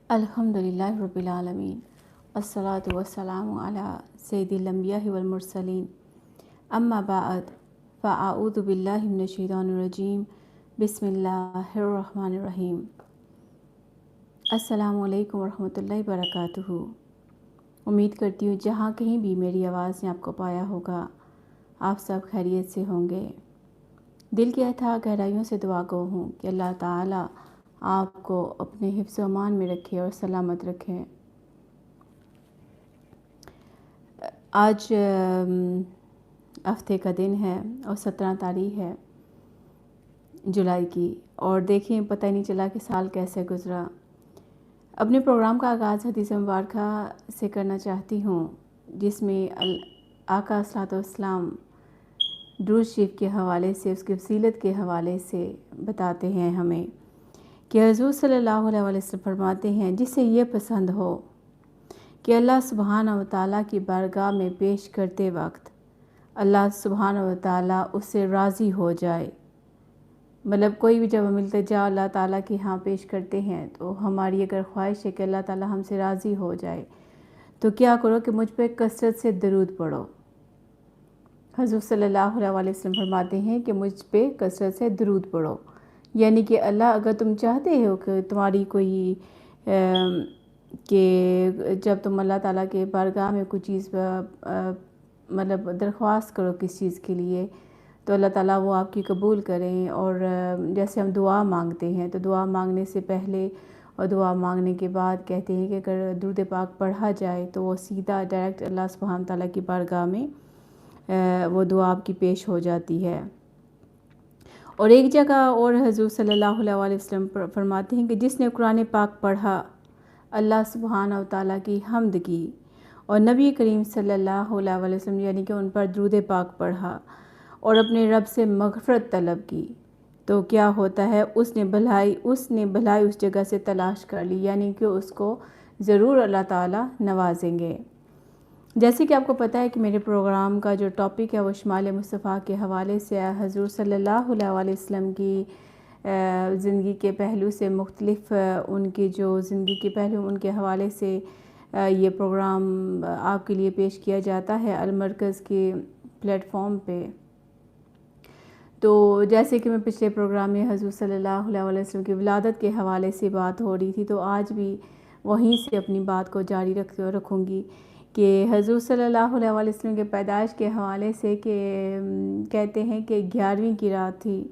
الحمدللہ رب العالمین والصلاة والسلام علی سید الانبیاء والمرسلین اما بعد فاعوذ باللہ من الشیطان الرجیم بسم اللہ الرحمن الرحیم۔ السلام علیکم ورحمۃ اللہ وبرکاتہ۔ امید کرتی ہوں جہاں کہیں بھی میری آواز نے آپ کو پایا ہوگا آپ سب خیریت سے ہوں گے۔ دل کی اتھاہ گہرائیوں سے دعا گو ہوں کہ اللہ تعالیٰ آپ کو اپنے حفظ و امان میں رکھے اور سلامت رکھے۔ آج ہفتے کا دن ہے اور 17 تاریخ ہے جولائی کی، اور دیکھیں پتہ ہی نہیں چلا کہ سال کیسے گزرا۔ اپنے پروگرام کا آغاز حدیث مبارکہ سے کرنا چاہتی ہوں، جس میں آقا صلی اللہ علیہ وسلم درود شریف کے حوالے سے، اس کی فضیلت کے حوالے سے بتاتے ہیں ہمیں کہ حضور صلی اللہ علیہ وسلم فرماتے ہیں جسے یہ پسند ہو کہ اللہ سبحانہ و تعالیٰ کی بارگاہ میں پیش کرتے وقت اللہ سبحانہ و تعالیٰ اس سے راضی ہو جائے، مطلب کوئی بھی جب ہم التجا اللہ تعالیٰ کے ہاں پیش کرتے ہیں تو ہماری اگر خواہش ہے کہ اللہ تعالیٰ ہم سے راضی ہو جائے تو کیا کرو کہ مجھ پہ کثرت سے درود پڑھو۔ حضور صلی اللہ علیہ وسلم فرماتے ہیں کہ مجھ پہ کثرت سے درود پڑھو، یعنی کہ اللہ اگر تم چاہتے ہو کہ تمہاری کوئی کہ جب تم اللہ تعالیٰ کے بارگاہ میں کوئی چیز مطلب درخواست کرو کس چیز کے لیے تو اللہ تعالیٰ وہ آپ کی قبول کریں۔ اور جیسے ہم دعا مانگتے ہیں تو دعا مانگنے سے پہلے اور دعا مانگنے کے بعد کہتے ہیں کہ اگر درود پاک پڑھا جائے تو وہ سیدھا ڈائریکٹ اللہ سبحانہ تعالیٰ کی بارگاہ میں وہ دعا آپ کی پیش ہو جاتی ہے۔ اور ایک جگہ اور حضور صلی اللہ علیہ وسلم فرماتے ہیں کہ جس نے قرآن پاک پڑھا، اللہ سبحانہ و تعالیٰ کی حمد کی اور نبی کریم صلی اللہ علیہ وسلم یعنی کہ ان پر درود پاک پڑھا اور اپنے رب سے مغفرت طلب کی، تو کیا ہوتا ہے اس نے بھلائی اس جگہ سے تلاش کر لی، یعنی کہ اس کو ضرور اللہ تعالیٰ نوازیں گے۔ جیسے کہ آپ کو پتہ ہے کہ میرے پروگرام کا جو ٹاپک ہے وہ شمال مصطفیٰ کے حوالے سے ہے، حضور صلی اللہ علیہ وسلم کی زندگی کے پہلو سے مختلف ان کی جو زندگی کے پہلو ان کے حوالے سے یہ پروگرام آپ کے لیے پیش کیا جاتا ہے المرکز کے پلیٹ فارم پہ۔ تو جیسے کہ میں پچھلے پروگرام میں حضور صلی اللہ علیہ وسلم کی ولادت کے حوالے سے بات ہو رہی تھی، تو آج بھی وہیں سے اپنی بات کو جاری رکھوں گی کہ حضور صلی اللہ علیہ وسلم کے پیدائش کے حوالے سے کہ کہتے ہیں کہ 11ویں کی رات تھی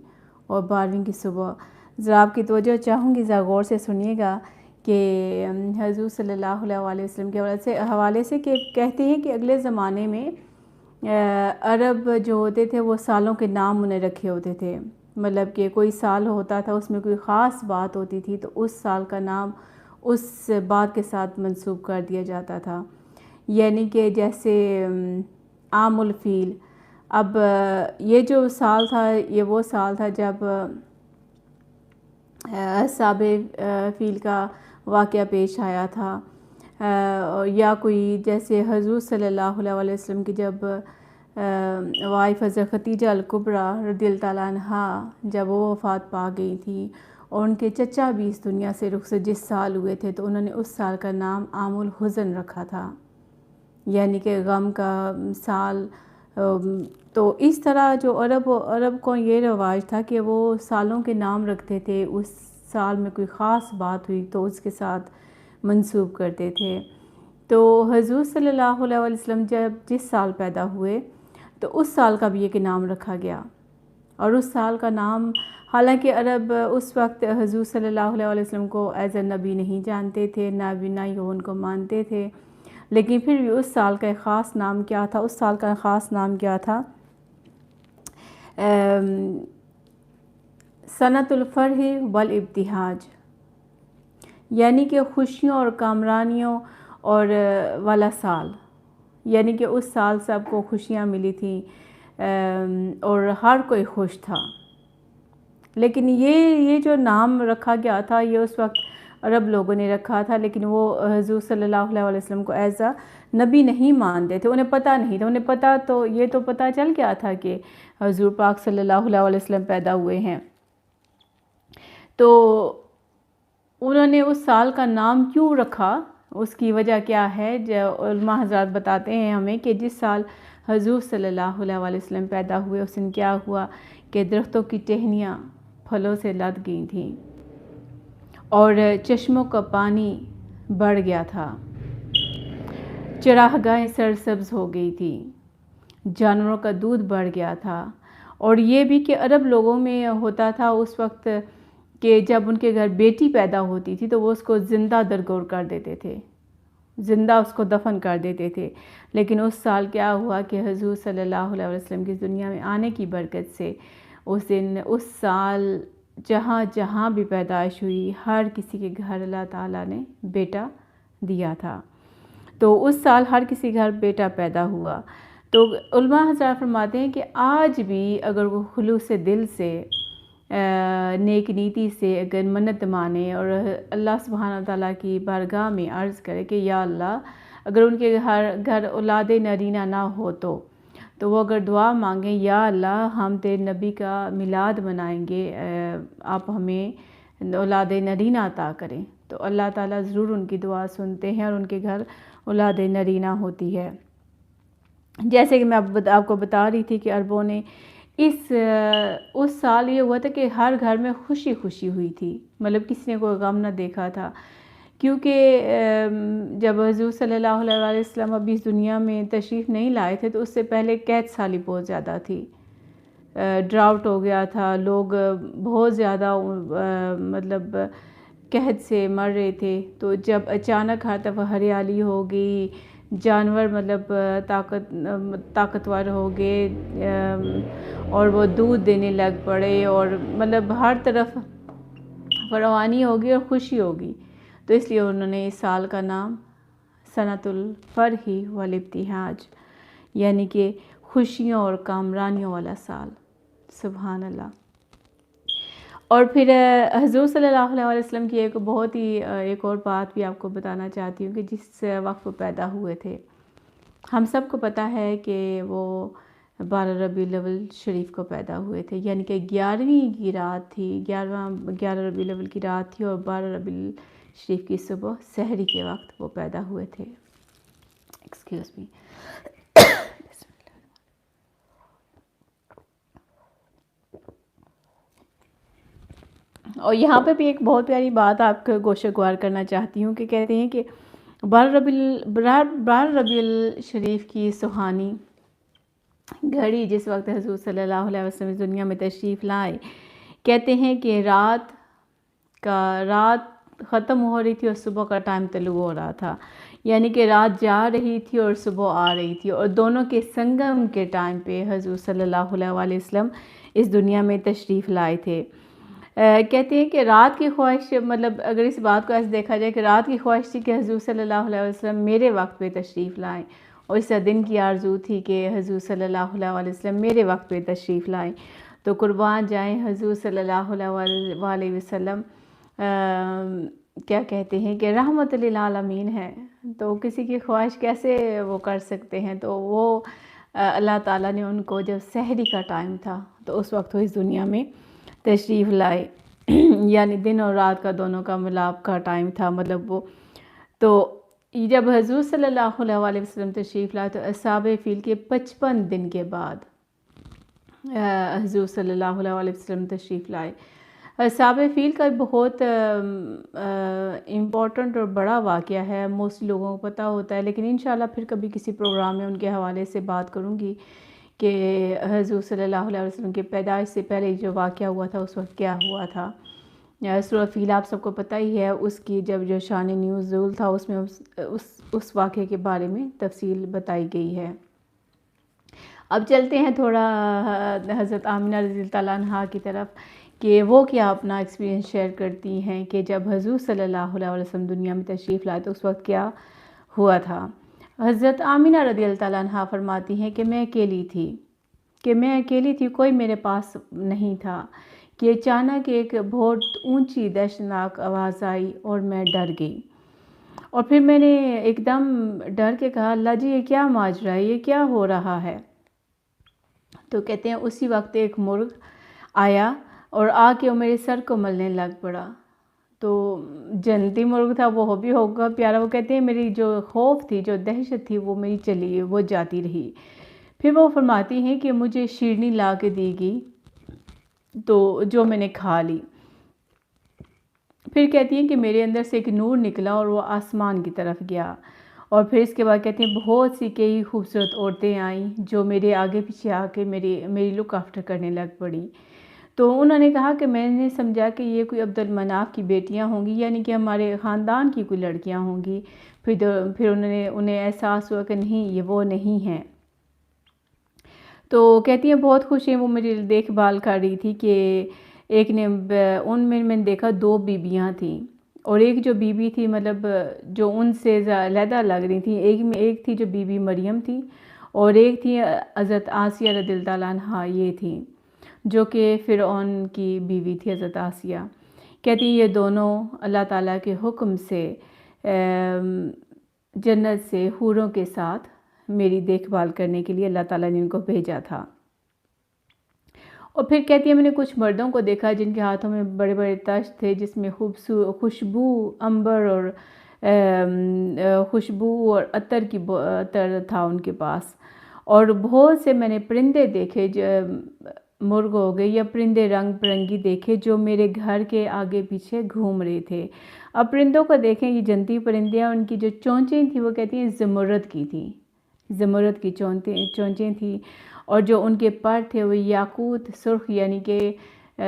اور 12ویں کی صبح۔ ذرا آپ کی توجہ چاہوں گی، ذرا غور سے سنیے گا کہ حضور صلی اللہ علیہ وسلم کے حوالے سے کہ کہتے ہیں کہ اگلے زمانے میں عرب جو ہوتے تھے وہ سالوں کے نام انہیں رکھے ہوتے تھے، مطلب کہ کوئی سال ہوتا تھا اس میں کوئی خاص بات ہوتی تھی تو اس سال کا نام اس بات کے ساتھ منسوب کر دیا جاتا تھا، یعنی کہ جیسے عام الفیل۔ اب یہ جو سال تھا یہ وہ سال تھا جب اصحاب فیل کا واقعہ پیش آیا تھا، یا کوئی جیسے حضور صلی اللہ علیہ وسلم کی جب وائف حضرت خدیجہ الکبریٰ رضی اللہ تعالیٰ عنہا جب وہ وفات پا گئی تھی اور ان کے چچا بھی اس دنیا سے رخصت جس سال ہوئے تھے تو انہوں نے اس سال کا نام عام الحزن رکھا تھا، یعنی کہ غم کا سال۔ تو اس طرح جو عرب کو یہ رواج تھا کہ وہ سالوں کے نام رکھتے تھے، اس سال میں کوئی خاص بات ہوئی تو اس کے ساتھ منسوب کرتے تھے۔ تو حضور صلی اللہ علیہ وسلم جب جس سال پیدا ہوئے تو اس سال کا بھی ایک نام رکھا گیا، اور اس سال کا نام حالانکہ عرب اس وقت حضور صلی اللہ علیہ وسلم کو ایز اے نبی نہیں جانتے تھے، نہ ہی وہ ان کو مانتے تھے، لیکن پھر بھی اس سال کا خاص نام کیا تھا؟ اس سال کا خاص نام کیا تھا؟ سنۃ الفرح والابتہاج، یعنی کہ خوشیوں اور کامرانیوں اور والا سال، یعنی کہ اس سال سب کو خوشیاں ملی تھیں اور ہر کوئی خوش تھا۔ لیکن یہ جو نام رکھا گیا تھا یہ اس وقت عرب لوگوں نے رکھا تھا، لیکن وہ حضور صلی اللہ علیہ وسلم کو ایز اے نبی نہیں مانتے تھے، انہیں پتہ نہیں تھا، انہیں پتہ تو یہ تو پتہ چل گیا تھا کہ حضور پاک صلی اللہ علیہ وسلم پیدا ہوئے ہیں۔ تو انہوں نے اس سال کا نام کیوں رکھا، اس کی وجہ کیا ہے، جو علماء حضرات بتاتے ہیں ہمیں کہ جس سال حضور صلی اللہ علیہ وسلم پیدا ہوئے اس دن کیا ہوا کہ درختوں کی ٹہنیاں پھلوں سے لد گئی تھیں اور چشموں کا پانی بڑھ گیا تھا، چراگاہیں سرسبز ہو گئی تھی، جانوروں کا دودھ بڑھ گیا تھا، اور یہ بھی کہ عرب لوگوں میں ہوتا تھا اس وقت کہ جب ان کے گھر بیٹی پیدا ہوتی تھی تو وہ اس کو زندہ درگور کر دیتے تھے، زندہ اس کو دفن کر دیتے تھے۔ لیکن اس سال کیا ہوا کہ حضور صلی اللہ علیہ وسلم کی دنیا میں آنے کی برکت سے اس دن، اس سال جہاں جہاں بھی پیدائش ہوئی ہر کسی کے گھر اللہ تعالیٰ نے بیٹا دیا تھا، تو اس سال ہر کسی گھر بیٹا پیدا ہوا۔ تو علماء حضرات فرماتے ہیں کہ آج بھی اگر وہ خلوص دل سے نیک نیتی سے اگر منت مانے اور اللہ سبحانہ تعالیٰ کی بارگاہ میں عرض کرے کہ یا اللہ اگر ان کے گھر اولاد نرینہ نہ ہو تو وہ اگر دعا مانگیں یا اللہ ہم تیرے نبی کا میلاد منائیں گے، آپ ہمیں اولاد نرینہ عطا کریں، تو اللہ تعالیٰ ضرور ان کی دعا سنتے ہیں اور ان کے گھر اولاد نرینہ ہوتی ہے۔ جیسے کہ میں آپ کو بتا رہی تھی کہ عربوں نے اس سال یہ ہوا تھا کہ ہر گھر میں خوشی خوشی ہوئی تھی، مطلب کسی نے کوئی غم نہ دیکھا تھا، کیونکہ جب حضور صلی اللہ علیہ وسلم ابھی اس دنیا میں تشریف نہیں لائے تھے تو اس سے پہلے قحط سالی بہت زیادہ تھی، ڈراؤٹ ہو گیا تھا، لوگ بہت زیادہ مطلب قحط سے مر رہے تھے، تو جب اچانک ہر طرف ہریالی ہو گئی، جانور مطلب طاقتور ہو گئے اور وہ دودھ دینے لگ پڑے اور مطلب ہر طرف فراوانی ہوگی اور خوشی ہوگی، تو اس لیے انہوں نے اس سال کا نام سنۃ الفرح والابتہاج یعنی کہ خوشیوں اور کامرانیوں والا سال۔ سبحان اللہ۔ اور پھر حضور صلی اللہ علیہ وسلم کی ایک اور بات بھی آپ کو بتانا چاہتی ہوں کہ جس وقت وہ پیدا ہوئے تھے، ہم سب کو پتہ ہے کہ وہ 12 ربیع الاول شریف کو پیدا ہوئے تھے، یعنی کہ 11ویں کی رات تھی، 11 ربیع الاول کی رات تھی اور 12 ربیع شریف کی صبح سحری کے وقت وہ پیدا ہوئے تھے۔ Excuse me. اور یہاں پہ بھی ایک بہت پیاری بات آپ کو گوشہ گوار کرنا چاہتی ہوں کہ کہتے ہیں کہ 12 ربیع الشریف کی سہانی گھڑی جس وقت حضور صلی اللہ علیہ وسلم اس دنیا میں تشریف لائے، کہتے ہیں کہ رات ختم ہو رہی تھی اور صبح کا ٹائم طلوع ہو رہا تھا، یعنی کہ رات جا رہی تھی اور صبح آ رہی تھی، اور دونوں کے سنگم کے ٹائم پہ حضور صلی اللہ علیہ وسلم اس دنیا میں تشریف لائے تھے۔ کہتے ہیں کہ رات کی خواہش، مطلب اگر اس بات کو ایسے دیکھا جائے کہ رات کی خواہش تھی کہ حضور صلی اللہ علیہ وسلم میرے وقت پہ تشریف لائیں، اور اس دن کی آرزو تھی کہ حضور صلی اللہ علیہ وسلم میرے وقت پہ تشریف لائیں، تو قربان جائیں حضور صلی اللہ علیہ وسلم کیا کہتے ہیں کہ رحمت للعالمین ہے، تو کسی کی خواہش کیسے وہ کر سکتے ہیں، تو وہ اللہ تعالیٰ نے ان کو جب سحری کا ٹائم تھا تو اس وقت وہ اس دنیا میں تشریف لائے، یعنی دن اور رات کا دونوں کا ملاپ کا ٹائم تھا، مطلب وہ تو جب حضور صلی اللہ علیہ وسلم تشریف لائے تو اصحاب فیل کے 55 دن کے بعد حضور صلی اللہ علیہ وسلم تشریف لائے۔ اصحاب فیل کا بہت امپورٹنٹ اور بڑا واقعہ ہے، موسٹلی لوگوں کو پتہ ہوتا ہے، لیکن انشاءاللہ پھر کبھی کسی پروگرام میں ان کے حوالے سے بات کروں گی کہ حضور صلی اللہ علیہ وسلم کی پیدائش سے پہلے جو واقعہ ہوا تھا اس وقت کیا ہوا تھا۔ سورہ فیل آپ سب کو پتہ ہی ہے، اس کی جب جو شان نزول تھا اس میں اس واقعے کے بارے میں تفصیل بتائی گئی ہے۔ اب چلتے ہیں تھوڑا حضرت آمنہ رضی اللہ عنہا کی طرف کہ وہ کیا اپنا ایکسپیرینس شیئر کرتی ہیں کہ جب حضور صلی اللہ علیہ وسلم دنیا میں تشریف لائے تو اس وقت کیا ہوا تھا۔ حضرت آمنہ رضی اللہ عنہا فرماتی ہیں کہ میں اکیلی تھی، کوئی میرے پاس نہیں تھا کہ اچانک ایک بہت اونچی دہشتناک آواز آئی اور میں ڈر گئی، اور پھر میں نے ایک دم ڈر کے کہا اللہ جی یہ کیا ماجرا ہے، یہ کیا ہو رہا ہے؟ تو کہتے ہیں اسی وقت ایک مرغ آیا اور آ کے میرے سر کو ملنے لگ پڑا، تو جنتی مرغ تھا وہ بھی ہوگا پیارا. وہ کہتے ہیں میری جو خوف تھی، جو دہشت تھی، وہ میری چلی، وہ جاتی رہی. پھر وہ فرماتی ہیں کہ مجھے شیرنی لا کے دی گئی تو جو میں نے کھا لی. پھر کہتی ہیں کہ میرے اندر سے ایک نور نکلا اور وہ آسمان کی طرف گیا. اور پھر اس کے بعد کہتے ہیں بہت سی کئی خوبصورت عورتیں آئیں جو میرے آگے پیچھے آ کے میری لک آفٹر کرنے لگ پڑی. تو انہوں نے کہا کہ میں نے سمجھا کہ یہ کوئی عبد المناف کی بیٹیاں ہوں گی، یعنی کہ ہمارے خاندان کی کوئی لڑکیاں ہوں گی. پھر انہیں احساس ہوا کہ نہیں، یہ وہ نہیں ہیں. تو کہتی ہیں بہت خوش ہیں، وہ میری دیکھ بھال کر رہی تھی کہ ایک نے ان میں نے دیکھا 2 بیبیاں تھیں، اور ایک جو بیوی تھی مطلب جو ان سے علیحدہ لگ رہی تھی، ایک تھی جو بی بی مریم تھی، اور ایک تھی حضرت آسیہ رضی اللہ تعالیٰ عنہا، یہ تھی جو کہ فرعون کی بیوی تھی حضرت آسیہ. کہتی ہیں یہ دونوں اللہ تعالیٰ کے حکم سے جنت سے حوروں کے ساتھ میری دیکھ بھال کرنے کے لیے اللہ تعالیٰ نے ان کو بھیجا تھا. اور پھر کہتی ہے میں نے کچھ مردوں کو دیکھا جن کے ہاتھوں میں بڑے بڑے تشت تھے، جس میں خوشبو عنبر اور خوشبو اور عطر تھا ان کے پاس. اور بہت سے میں نے پرندے دیکھے، مرغ ہو گئے یا پرندے رنگ برنگی دیکھے جو میرے گھر کے آگے پیچھے گھوم رہے تھے. اب پرندوں کو دیکھیں، یہ جنتی پرندے ہیں، ان کی جو چونچیں تھیں وہ کہتی ہیں زمرد کی تھیں، زمرد کی چونچیں تھیں. اور جو ان کے پر تھے وہ یاقوت سرخ، یعنی کہ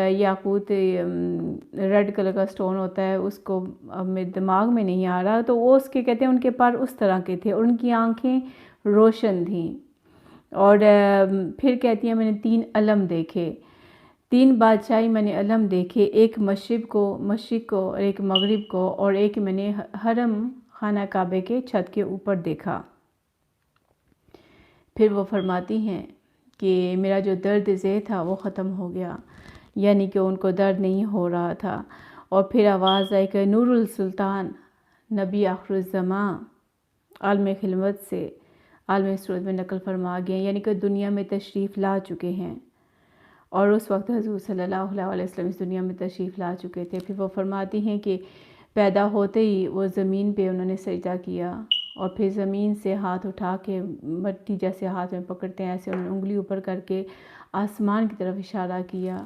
یاقوت ریڈ کلر کا سٹون ہوتا ہے، اس کو اب میرے دماغ میں نہیں آ رہا، تو وہ اس کے کہتے ہیں ان کے پر اس طرح کے تھے، اور ان کی آنکھیں روشن تھیں. اور پھر کہتی ہیں میں نے 3 علم دیکھے، 3 بادشاہی میں نے علم دیکھے، ایک مشرق کو اور ایک مغرب کو، اور ایک میں نے حرم خانہ کعبے کے چھت کے اوپر دیکھا. پھر وہ فرماتی ہیں کہ میرا جو درد ذہ تھا وہ ختم ہو گیا، یعنی کہ ان کو درد نہیں ہو رہا تھا. اور پھر آواز آئی کہ نور السلطان نبی آخر الزماں عالم خلوت سے عالم سرود میں نقل فرما گئے، یعنی کہ دنیا میں تشریف لا چکے ہیں. اور اس وقت حضور صلی اللہ علیہ وسلم اس دنیا میں تشریف لا چکے تھے. پھر وہ فرماتی ہیں کہ پیدا ہوتے ہی وہ زمین پہ انہوں نے سجدہ کیا، اور پھر زمین سے ہاتھ اٹھا کے مٹی جیسے ہاتھ میں پکڑتے ہیں ایسے انہوں نے انگلی اوپر کر کے آسمان کی طرف اشارہ کیا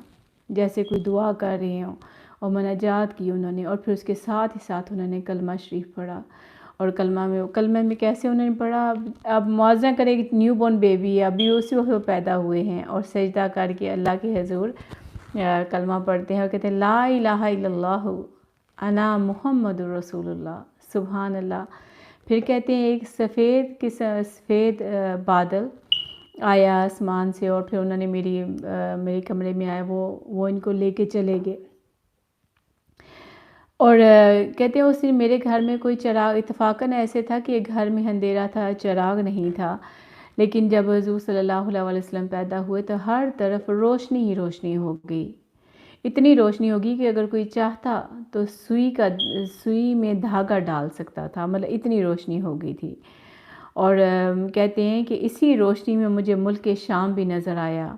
جیسے کوئی دعا کر رہے ہوں، اور مناجات کی انہوں نے. اور پھر اس کے ساتھ ہی ساتھ انہوں نے کلمہ شریف پڑھا. اور کلمہ میں کیسے انہوں نے پڑھا، اب موازنہ کرے کہ نیو بورن بیبی ہے، ابھی اسی وقت وہ پیدا ہوئے ہیں، اور سجدہ کر کے اللہ کے حضور کلمہ پڑھتے ہیں اور کہتے ہیں لا الہ الا اللہ انا محمد رسول اللہ، سبحان اللہ. پھر کہتے ہیں ایک سفید بادل آیا آسمان سے، اور پھر انہوں نے میرے کمرے میں آیا، وہ ان کو لے کے چلے گئے. اور کہتے ہیں اس دن میرے گھر میں کوئی چراغ، اتفاقاً ایسے تھا کہ گھر میں اندھیرا تھا، چراغ نہیں تھا، لیکن جب حضور صلی اللہ علیہ وسلم پیدا ہوئے تو ہر طرف روشنی ہی روشنی ہو گئی. اتنی روشنی ہوگی کہ اگر کوئی چاہتا تو سوئی میں دھاگا ڈال سکتا تھا، مطلب اتنی روشنی ہو گئی تھی. اور کہتے ہیں کہ اسی روشنی میں مجھے ملک شام بھی نظر آیا.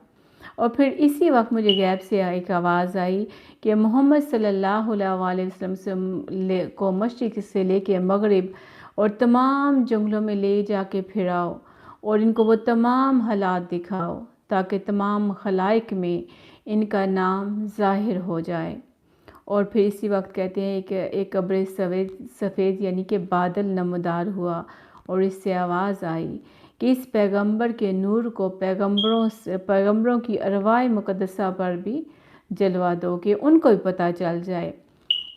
اور پھر اسی وقت مجھے غیب سے ایک آواز آئی کہ محمد صلی اللہ علیہ وسلم کو مشرق سے لے کے مغرب اور تمام جنگلوں میں لے جا کے پھراؤ، اور ان کو وہ تمام حالات دکھاؤ تاکہ تمام خلائق میں ان کا نام ظاہر ہو جائے. اور پھر اسی وقت کہتے ہیں کہ ایک ابر سفید یعنی کہ بادل نمودار ہوا، اور اس سے آواز آئی کہ اس پیغمبر کے نور کو پیغمبروں کی ارواح مقدسہ پر بھی جلوا دو کہ ان کو بھی پتہ چل جائے.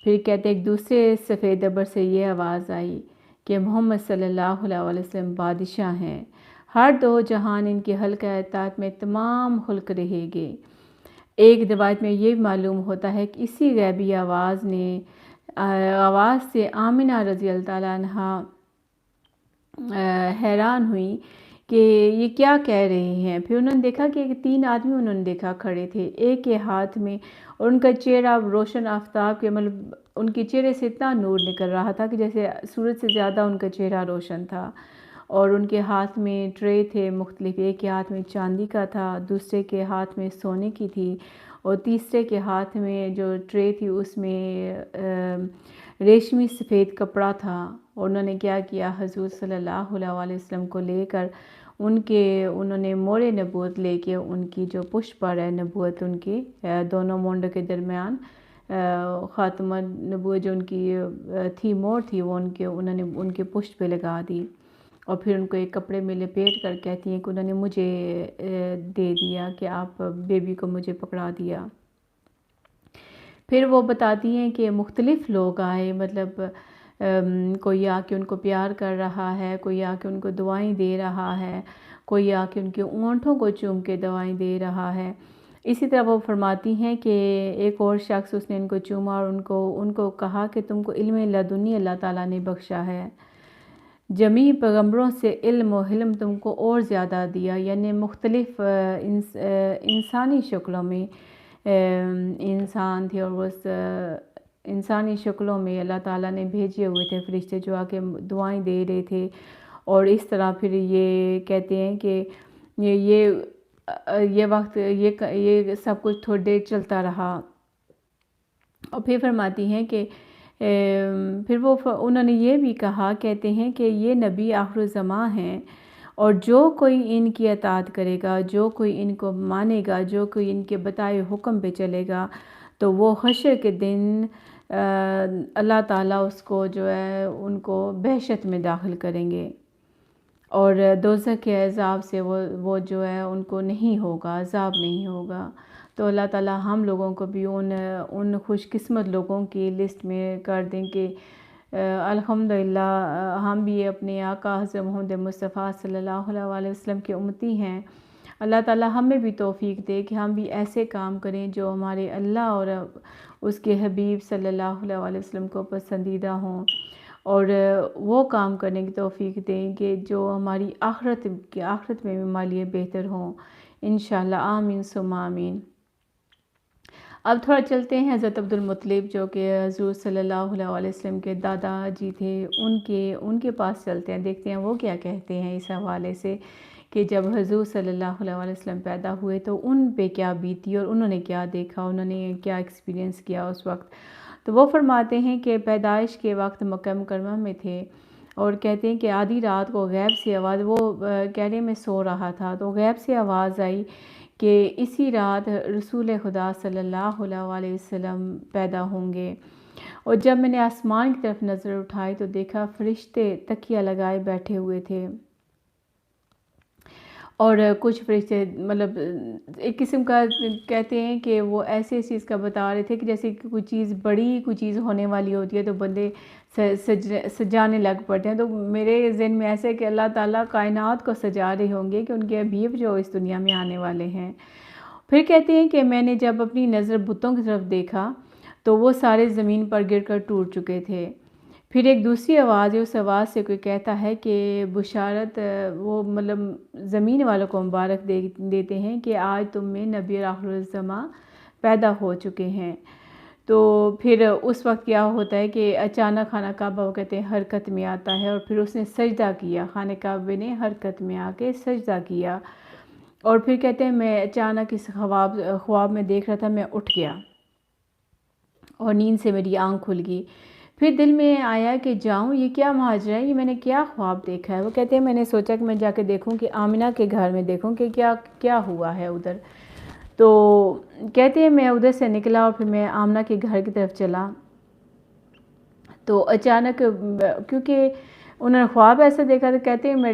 پھر کہتے ہیں ایک دوسرے سفید ابر سے یہ آواز آئی کہ محمد صلی اللہ علیہ وسلم بادشاہ ہیں، ہر 2 جہان ان کے حلقہ اطاعت میں تمام خلق رہے گے. ایک روایت میں یہ معلوم ہوتا ہے کہ اسی غیبی آواز سے آمنہ رضی اللہ تعالیٰ عنہا حیران ہوئی کہ یہ کیا کہہ رہے ہیں. پھر انہوں نے دیکھا کہ 3 آدمی انہوں نے دیکھا کھڑے تھے، ایک کے ہاتھ میں، اور ان کا چہرہ روشن آفتاب کے مطلب ان کے چہرے سے اتنا نور نکل رہا تھا کہ جیسے سورج سے زیادہ ان کا چہرہ روشن تھا. اور ان کے ہاتھ میں ٹرے تھے مختلف، ایک کے ہاتھ میں چاندی کا تھا، دوسرے کے ہاتھ میں سونے کی تھی، اور تیسرے کے ہاتھ میں جو ٹرے تھی اس میں ریشمی سفید کپڑا تھا، اور انہوں نے کیا کیا، حضور صلی اللہ علیہ وسلم کو لے کر انہوں نے مور نبوت لے کے ان کی جو پشت پر ہے نبوت، ان کی دونوں مونڈوں کے درمیان خاتمہ نبوت جو ان کی تھی مور تھی، وہ انہوں نے ان کے پشت پہ لگا دی، اور پھر ان کو ایک کپڑے میں لپیٹ کر کہتی ہیں کہ انہوں نے مجھے دے دیا، کہ آپ بیبی کو مجھے پکڑا دیا۔ پھر وہ بتاتی ہیں کہ مختلف لوگ آئے، مطلب کوئی آ کے ان کو پیار کر رہا ہے، کوئی آ کے ان کو دعائیں دے رہا ہے، کوئی آ کے ان کے اونٹوں کو چوم کے دعائیں دے رہا ہے۔ اسی طرح وہ فرماتی ہیں کہ ایک اور شخص اس نے ان کو چوما اور ان کو کہا کہ تم کو علم لدنی اللہ تعالیٰ نے بخشا ہے، جمیع پیغمبروں سے علم و حلم تم کو اور زیادہ دیا، یعنی مختلف انسانی شکلوں میں انسان تھے، اور اس انسانی شکلوں میں اللہ تعالیٰ نے بھیجے ہوئے تھے فرشتے جو آ کے دعائیں دے رہے تھے۔ اور اس طرح پھر یہ کہتے ہیں کہ یہ وقت یہ سب کچھ تھوڑی دیر چلتا رہا، اور پھر فرماتی ہیں کہ پھر انہوں نے یہ بھی کہا، کہتے ہیں کہ یہ نبی آخر الزماں ہیں، اور جو کوئی ان کی اطاعت کرے گا، جو کوئی ان کو مانے گا، جو کوئی ان کے بتائے حکم پہ چلے گا، تو وہ حشر کے دن اللہ تعالیٰ اس کو جو ہے ان کو بہشت میں داخل کریں گے، اور دوزخ کے عذاب سے وہ جو ہے ان کو نہیں ہوگا، عذاب نہیں ہوگا۔ تو اللہ تعالیٰ ہم لوگوں کو بھی ان خوش قسمت لوگوں کی لسٹ میں کر دیں کہ الحمدللہ ہم بھی اپنے آقا حضرت محمد مصطفیٰ صلی اللہ علیہ وسلم کے امتی ہیں۔ اللہ تعالیٰ ہمیں بھی توفیق دے کہ ہم بھی ایسے کام کریں جو ہمارے اللہ اور اس کے حبیب صلی اللہ علیہ وسلم کو پسندیدہ ہوں، اور وہ کام کرنے کی توفیق دیں کہ جو ہماری آخرت میں بھی ہمارے لیے بہتر ہوں، انشاءاللہ آمین ثم آمین۔ اب تھوڑا چلتے ہیں حضرت عبدالمطلب جو کہ حضور صلی اللہ علیہ وسلم کے دادا جی تھے، ان کے پاس چلتے ہیں، دیکھتے ہیں وہ کیا کہتے ہیں اس حوالے سے کہ جب حضور صلی اللہ علیہ وسلم پیدا ہوئے تو ان پہ کیا بیتی اور انہوں نے کیا دیکھا، انہوں نے کیا ایکسپیرینس کیا اس وقت۔ تو وہ فرماتے ہیں کہ پیدائش کے وقت مکہ مکرمہ میں تھے، اور کہتے ہیں کہ آدھی رات کو غیب سے آواز، وہ کہنے میں سو رہا تھا تو غیب سے آواز آئی کہ اسی رات رسول خدا صلی اللہ علیہ وسلم پیدا ہوں گے۔ اور جب میں نے آسمان کی طرف نظر اٹھائی تو دیکھا فرشتے تکیہ لگائے بیٹھے ہوئے تھے، اور کچھ فرشتے مطلب ایک قسم کا کہتے ہیں کہ وہ ایسے چیز کا بتا رہے تھے کہ جیسے کہ کوئی چیز بڑی کوئی چیز ہونے والی ہوتی ہے تو بندے سجانے لگ پڑتے ہیں۔ تو میرے ذہن میں ایسے کہ اللہ تعالیٰ کائنات کو سجا رہے ہوں گے کہ ان کے حبیب جو اس دنیا میں آنے والے ہیں۔ پھر کہتے ہیں کہ میں نے جب اپنی نظر بتوں کی طرف دیکھا تو وہ سارے زمین پر گر کر ٹوٹ چکے تھے۔ پھر ایک دوسری آواز ہے، اس آواز سے کوئی کہتا ہے کہ بشارت، وہ مطلب زمین والوں کو مبارک دیتے ہیں کہ آج تم میں نبی آخر الزماں پیدا ہو چکے ہیں۔ تو پھر اس وقت کیا ہوتا ہے کہ اچانک خانہ کعبہ وہ کہتے ہیں حرکت میں آتا ہے، اور پھر اس نے سجدہ کیا، خانہ کعبہ نے حرکت میں آ کے سجدہ کیا، اور پھر کہتے ہیں میں اچانک اس خواب میں دیکھ رہا تھا، میں اٹھ گیا اور نیند سے میری آنکھ کھل گئی۔ پھر دل میں آیا کہ جاؤں، یہ کیا ماجرا ہے، یہ میں نے کیا خواب دیکھا ہے۔ وہ کہتے ہیں میں نے سوچا کہ میں جا کے دیکھوں کہ آمنہ کے گھر میں دیکھوں کہ کیا ہوا ہے ادھر۔ تو کہتے ہیں میں ادھر سے نکلا اور پھر میں آمنہ کے گھر کی طرف چلا، تو اچانک کیونکہ انہوں نے خواب ایسا دیکھا تو کہتے ہیں میں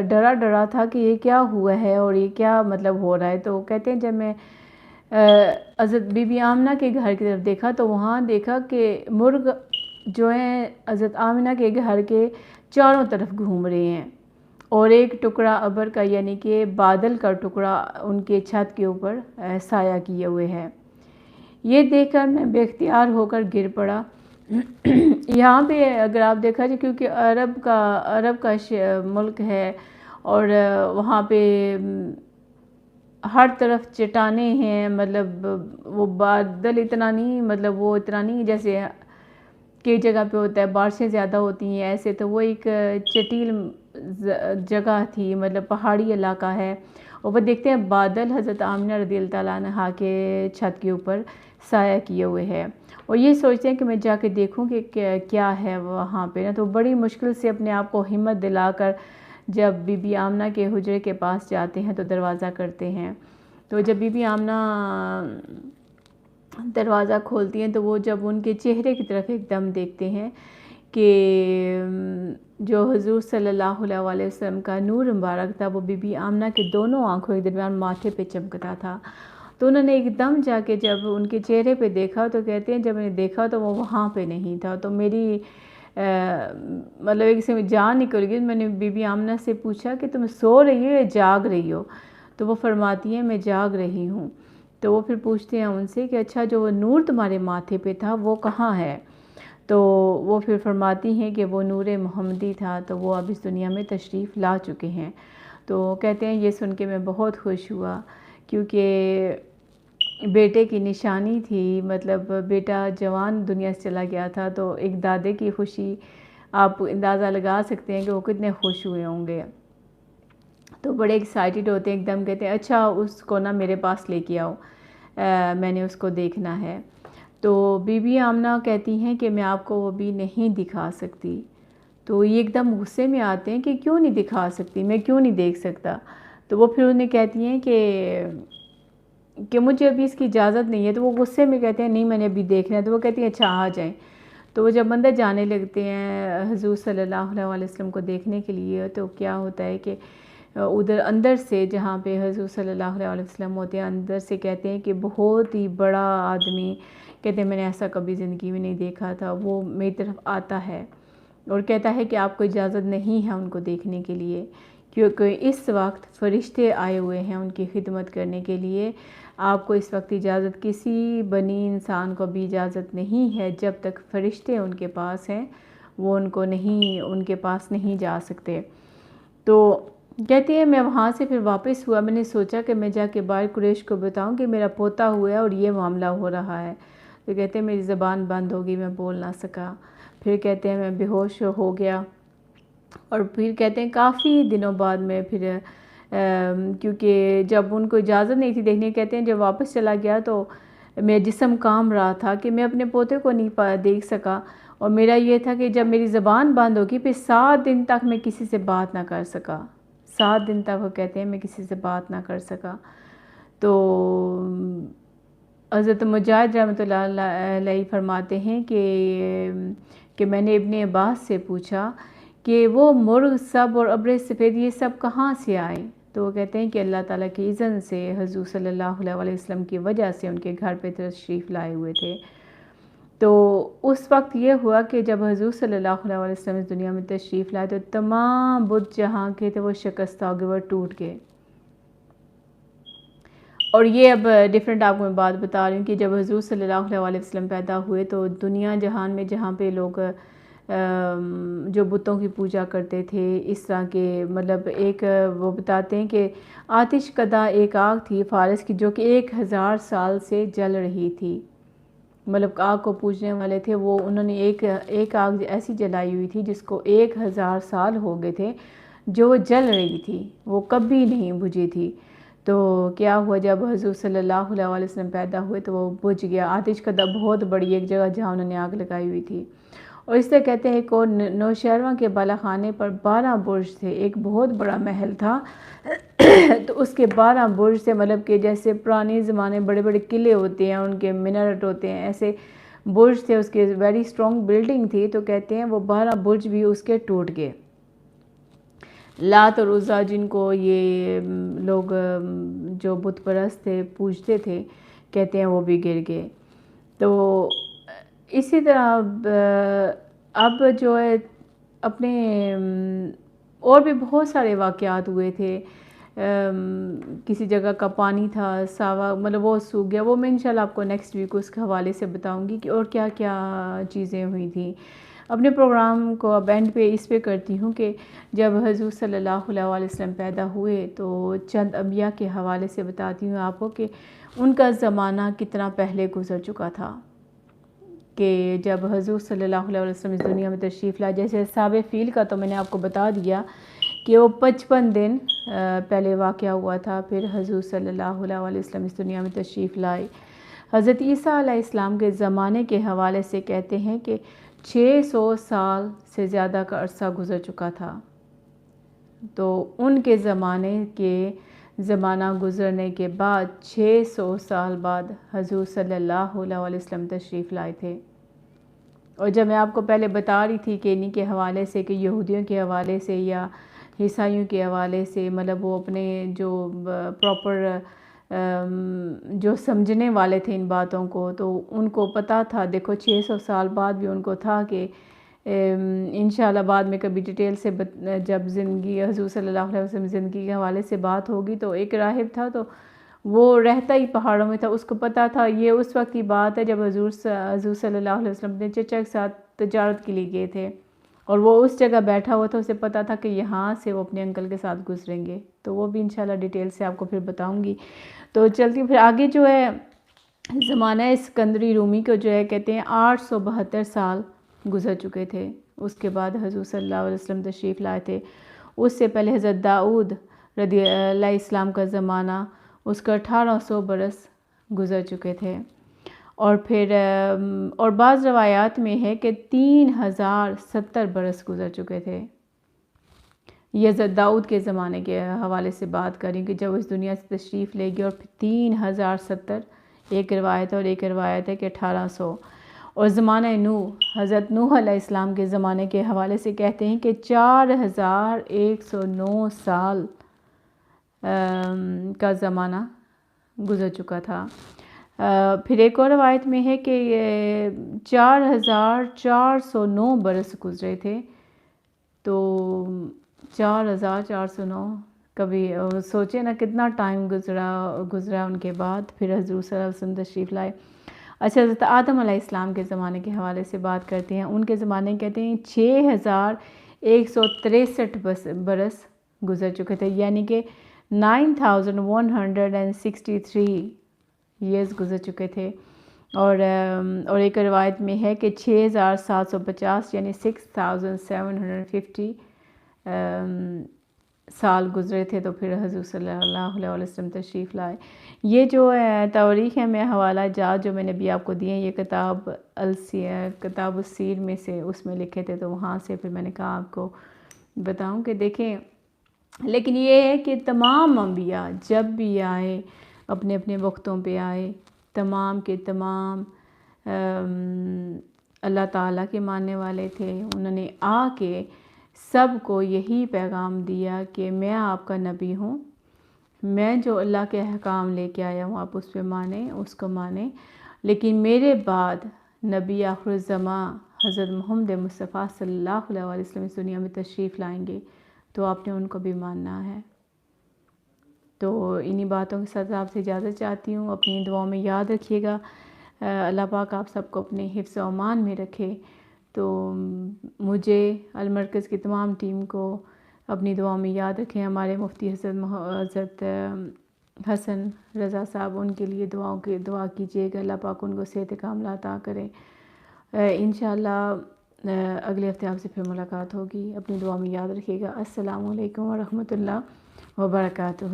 ڈرا تھا کہ یہ کیا ہوا ہے اور یہ کیا مطلب ہو رہا ہے۔ تو کہتے ہیں جب میں حضرت بی بی آمنہ کے گھر کی طرف دیکھا تو وہاں دیکھا کہ مرغ جو ہیں حضرت آمنہ کے گھر کے چاروں طرف گھوم رہے ہیں، اور ایک ٹکڑا ابر کا یعنی کہ بادل کا ٹکڑا ان کے چھت کے اوپر سایہ کیے ہوئے ہے۔ یہ دیکھ کر میں بے اختیار ہو کر گر پڑا۔ یہاں پہ اگر آپ دیکھا جائے کیونکہ عرب کا ملک ہے، اور وہاں پہ ہر طرف چٹانیں ہیں، مطلب وہ بادل اتنا نہیں جیسے کئی جگہ پہ ہوتا ہے بارشیں زیادہ ہوتی ہیں ایسے، تو وہ ایک چٹیل جگہ تھی، مطلب پہاڑی علاقہ ہے، اور وہ دیکھتے ہیں بادل حضرت آمنہ رضی اللہ تعالیٰ عنہا کے چھت کے اوپر سایہ کیے ہوئے ہیں، اور یہ سوچتے ہیں کہ میں جا کے دیکھوں کہ کیا ہے وہاں پہ نا۔ تو بڑی مشکل سے اپنے آپ کو ہمت دلا کر جب بی بی آمنہ کے حجرے کے پاس جاتے ہیں تو دروازہ کرتے ہیں۔ تو جب بی بی آمنہ دروازہ کھولتی ہیں تو وہ جب ان کے چہرے کی طرف ایک دم دیکھتے ہیں کہ جو حضور صلی اللہ علیہ وسلم کا نور مبارک تھا وہ بی بی آمنہ کے دونوں آنکھوں کے درمیان ماتھے پہ چمکتا تھا۔ تو انہوں نے ایک دم جا کے جب ان کے چہرے پہ دیکھا تو کہتے ہیں جب میں نے دیکھا تو وہ وہاں پہ نہیں تھا، تو میری مطلب ایک سے جان نکل گئی۔ میں نے بی بی آمنہ سے پوچھا کہ تم سو رہی ہو یا جاگ رہی ہو؟ تو وہ فرماتی ہیں میں جاگ رہی ہوں۔ تو وہ پھر پوچھتے ہیں ان سے کہ اچھا جو وہ نور تمہارے ماتھے پہ تھا وہ کہاں ہے؟ تو وہ پھر فرماتی ہیں کہ وہ نور محمدی تھا، تو وہ اب اس دنیا میں تشریف لا چکے ہیں۔ تو کہتے ہیں یہ سن کے میں بہت خوش ہوا، کیونکہ بیٹے کی نشانی تھی، مطلب بیٹا جوان دنیا سے چلا گیا تھا، تو ایک دادے کی خوشی آپ اندازہ لگا سکتے ہیں کہ وہ کتنے خوش ہوئے ہوں گے۔ تو بڑے ایکسائٹیڈ ہوتے ہیں، ایک دم کہتے ہیں اچھا اس کو نا میرے پاس لے کے آؤ، میں نے اس کو دیکھنا ہے۔ تو بی بی آمنہ کہتی ہیں کہ میں آپ کو وہ بھی نہیں دکھا سکتی۔ تو یہ ایک دم غصے میں آتے ہیں کہ کیوں نہیں دکھا سکتی، میں کیوں نہیں دیکھ سکتا؟ تو وہ پھر انہیں کہتی ہیں کہ مجھے ابھی اس کی اجازت نہیں ہے۔ تو وہ غصے میں کہتے ہیں نہیں میں نے ابھی دیکھنا ہے۔ تو وہ کہتی ہیں اچھا آ جائیں۔ تو وہ جب اندر جانے لگتے ہیں حضور صلی اللہ علیہ وسلم کو دیکھنے کے لیے، تو کیا ہوتا ہے کہ ادھر اندر سے جہاں پہ حضور صلی اللہ علیہ وسلم ہوتے ہیں اندر سے کہتے ہیں کہ بہت ہی بڑا آدمی، کہتے ہیں میں نے ایسا کبھی زندگی میں نہیں دیکھا تھا، وہ میری طرف آتا ہے اور کہتا ہے کہ آپ کو اجازت نہیں ہے ان کو دیکھنے کے لیے، کیونکہ اس وقت فرشتے آئے ہوئے ہیں ان کی خدمت کرنے کے لیے۔ آپ کو اس وقت اجازت کسی بنی انسان کو بھی اجازت نہیں ہے، جب تک فرشتے ان کے پاس ہیں وہ ان کے پاس نہیں جا سکتے۔ تو کہتے ہیں میں وہاں سے پھر واپس ہوا، میں نے سوچا کہ میں جا کے باہر قریش کو بتاؤں کہ میرا پوتا ہوا ہے اور یہ معاملہ ہو رہا ہے۔ تو کہتے ہیں میری زبان بند ہو گئی، میں بول نہ سکا۔ پھر کہتے ہیں میں بے ہوش ہو گیا، اور پھر کہتے ہیں کافی دنوں بعد میں پھر کیونکہ جب ان کو اجازت نہیں تھی دیکھنے، کہتے ہیں جب واپس چلا گیا تو میرا جسم کام رہا تھا کہ میں اپنے پوتے کو نہیں دیکھ سکا، اور میرا یہ تھا کہ جب میری زبان بند ہوگی پھر 7 دن تک میں کسی سے بات نہ کر سکا۔ 7 دن تک وہ کہتے ہیں میں کسی سے بات نہ کر سکا۔ تو حضرت مجاہد رحمۃ اللہ علیہ فرماتے ہیں کہ میں نے ابن عباس سے پوچھا کہ وہ مرغ سب اور ابر سفید یہ سب کہاں سے آئے؟ تو وہ کہتے ہیں کہ اللہ تعالیٰ کی اذن سے حضور صلی اللہ علیہ وسلم کی وجہ سے ان کے گھر پہ تشریف لائے ہوئے تھے۔ تو اس وقت یہ ہوا کہ جب حضور صلی اللہ علیہ وسلم اس دنیا میں تشریف لائے تو تمام بت جہاں کے تھے وہ شکستہ ہو گئے، وہ ٹوٹ گئے۔ اور یہ اب ڈیفرنٹ آپ کو میں بات بتا رہی ہوں کہ جب حضور صلی اللہ علیہ وسلم پیدا ہوئے تو دنیا جہان میں جہاں پہ لوگ جو بتوں کی پوجا کرتے تھے اس طرح کے، مطلب ایک وہ بتاتے ہیں کہ آتش کدہ ایک آگ تھی فارس کی جو کہ 1000 سال سے جل رہی تھی، مطلب آگ کو پوجنے والے تھے وہ، انہوں نے ایک آگ ایسی جلائی ہوئی تھی جس کو 1000 سال ہو گئے تھے جو جل رہی تھی، وہ کبھی نہیں بجھی تھی۔ تو کیا ہوا جب حضور صلی اللہ علیہ وسلم پیدا ہوئے تو وہ بجھ گیا۔ آتش کدہ بہت بڑی ایک جگہ جہاں انہوں نے آگ لگائی ہوئی تھی، اور اس سے کہتے ہیں کہ نوشہرواں کے بالا خانے پر 12 برج تھے، ایک بہت بڑا محل تھا تو اس کے 12 برج سے، مطلب کہ جیسے پرانے زمانے بڑے بڑے قلعے ہوتے ہیں ان کے مینارٹ ہوتے ہیں ایسے برج تھے، اس کے ویری اسٹرانگ بلڈنگ تھی۔ تو کہتے ہیں وہ 12 برج بھی اس کے ٹوٹ گئے۔ لات اور عزیٰ جن کو یہ لوگ جو بت پرست تھے پوجتے تھے، کہتے ہیں وہ بھی گر گئے۔ تو اسی طرح اب جو ہے اپنے اور بھی بہت سارے واقعات ہوئے تھے، کسی جگہ کا پانی تھا ساوا، مطلب وہ سوکھ گیا، وہ میں انشاءاللہ آپ کو نیکسٹ ویک اس کے حوالے سے بتاؤں گی کہ اور کیا کیا چیزیں ہوئی تھیں۔ اپنے پروگرام کو اب اینڈ پہ اس پہ کرتی ہوں کہ جب حضور صلی اللہ علیہ وسلم پیدا ہوئے تو چند انبیاء کے حوالے سے بتاتی ہوں آپ کو کہ ان کا زمانہ کتنا پہلے گزر چکا تھا، کہ جب حضور صلی اللہ علیہ وسلم اس دنیا میں تشریف لائے، جیسے اصحاب فیل کا تو میں نے آپ کو بتا دیا کہ وہ 55 دن پہلے واقعہ ہوا تھا. پھر حضور صلی اللہ علیہ وسلم اس دنیا میں تشریف لائے. حضرت عیسیٰ علیہ السلام کے زمانے کے حوالے سے کہتے ہیں کہ 600 سال سے زیادہ کا عرصہ گزر چکا تھا. تو ان کے زمانہ گزرنے کے بعد 600 سال بعد حضور صلی اللہ علیہ وسلم تشریف لائے تھے. اور جب میں آپ کو پہلے بتا رہی تھی کہ انہی کے حوالے سے کہ یہودیوں کے حوالے سے یا عیسائیوں کے حوالے سے مطلب وہ اپنے جو پراپر جو سمجھنے والے تھے ان باتوں کو تو ان کو پتہ تھا. دیکھو 600 سال بعد بھی ان کو تھا کہ انشاءاللہ بعد میں کبھی ڈیٹیل سے جب زندگی حضور صلی اللہ علیہ وسلم زندگی کے حوالے سے بات ہوگی تو ایک راہب تھا تو وہ رہتا ہی پہاڑوں میں تھا. اس کو پتہ تھا یہ اس وقت کی بات ہے جب حضور صلی اللہ علیہ وسلم اپنے چچا کے ساتھ تجارت کے لیے گئے تھے اور وہ اس جگہ بیٹھا ہوا تھا. اسے پتہ تھا کہ یہاں سے وہ اپنے انکل کے ساتھ گزریں گے. تو وہ بھی انشاءاللہ ڈیٹیل سے آپ کو پھر بتاؤں گی. تو چلتی پھر آگے جو ہے زمانہ اسکندری رومی کو جو ہے کہتے ہیں 872 سال گزر چکے تھے. اس کے بعد حضور صلی اللہ علیہ وسلم تشریف لائے تھے. اس سے پہلے حضرت داؤد رضی اللہ السلام کا زمانہ اس کا 1800 برس گزر چکے تھے. اور پھر اور بعض روایات میں ہے کہ 3070 برس گزر چکے تھے. یہ حضرت داؤد کے زمانے کے حوالے سے بات کریں کہ جب اس دنیا سے تشریف لے گئے. اور پھر 3070 ایک روایت ہے اور ایک روایت ہے کہ 1800. اور زمانہ نوح حضرت نوح علیہ السلام کے زمانے کے حوالے سے کہتے ہیں کہ 4109 سال کا زمانہ گزر چکا تھا. پھر ایک اور روایت میں ہے کہ 4409 برس گزرے تھے. تو 4409 کبھی سوچے نا کتنا ٹائم گزرا ان کے بعد پھر حضور صلی اللہ علیہ وسلم تشریف لائے. اچھا حضرت آدم علیہ السلام کے زمانے کے حوالے سے بات کرتے ہیں. ان کے زمانے کہتے ہیں 6163 برس گزر چکے تھے یعنی کہ 9163 ایئرز گزر چکے تھے. اور ایک روایت میں ہے کہ 6750 یعنی 6750 سال گزرے تھے. تو پھر حضور صلی اللہ علیہ وسلم تشریف لائے. یہ جو تواریخ ہے میں حوالہ جات جو میں نے بھی آپ کو دیے یہ کتاب السیر میں سے اس میں لکھے تھے. تو وہاں سے پھر میں نے کہا آپ کو بتاؤں کہ دیکھیں. لیکن یہ ہے کہ تمام انبیاء جب بھی آئے اپنے اپنے وقتوں پہ آئے تمام کے تمام اللہ تعالیٰ کے ماننے والے تھے. انہوں نے آ کے سب کو یہی پیغام دیا کہ میں آپ کا نبی ہوں. میں جو اللہ کے احکام لے کے آیا ہوں آپ اس پہ مانیں اس کو مانیں. لیکن میرے بعد نبی آخر الزمان حضرت محمد مصطفیٰ صلی اللہ علیہ وسلم اس دنیا میں تشریف لائیں گے تو آپ نے ان کو بھی ماننا ہے. تو انہی باتوں کے ساتھ آپ سے اجازت چاہتی ہوں. اپنی دعاؤں میں یاد رکھیے گا. اللہ پاک آپ سب کو اپنے حفظ و امان میں رکھے. تو مجھے المرکز کی تمام ٹیم کو اپنی دعاؤں میں یاد رکھیں. ہمارے مفتی حضرت حسن رضا صاحب ان کے لیے دعا کیجیے گا. اللہ پاک ان کو صحت کاملہ عطا کرے. انشاءاللہ اگلے ہفتے آپ سے پھر ملاقات ہوگی. اپنی دعا میں یاد رکھیے گا. السلام علیکم ورحمۃ اللہ وبرکاتہ.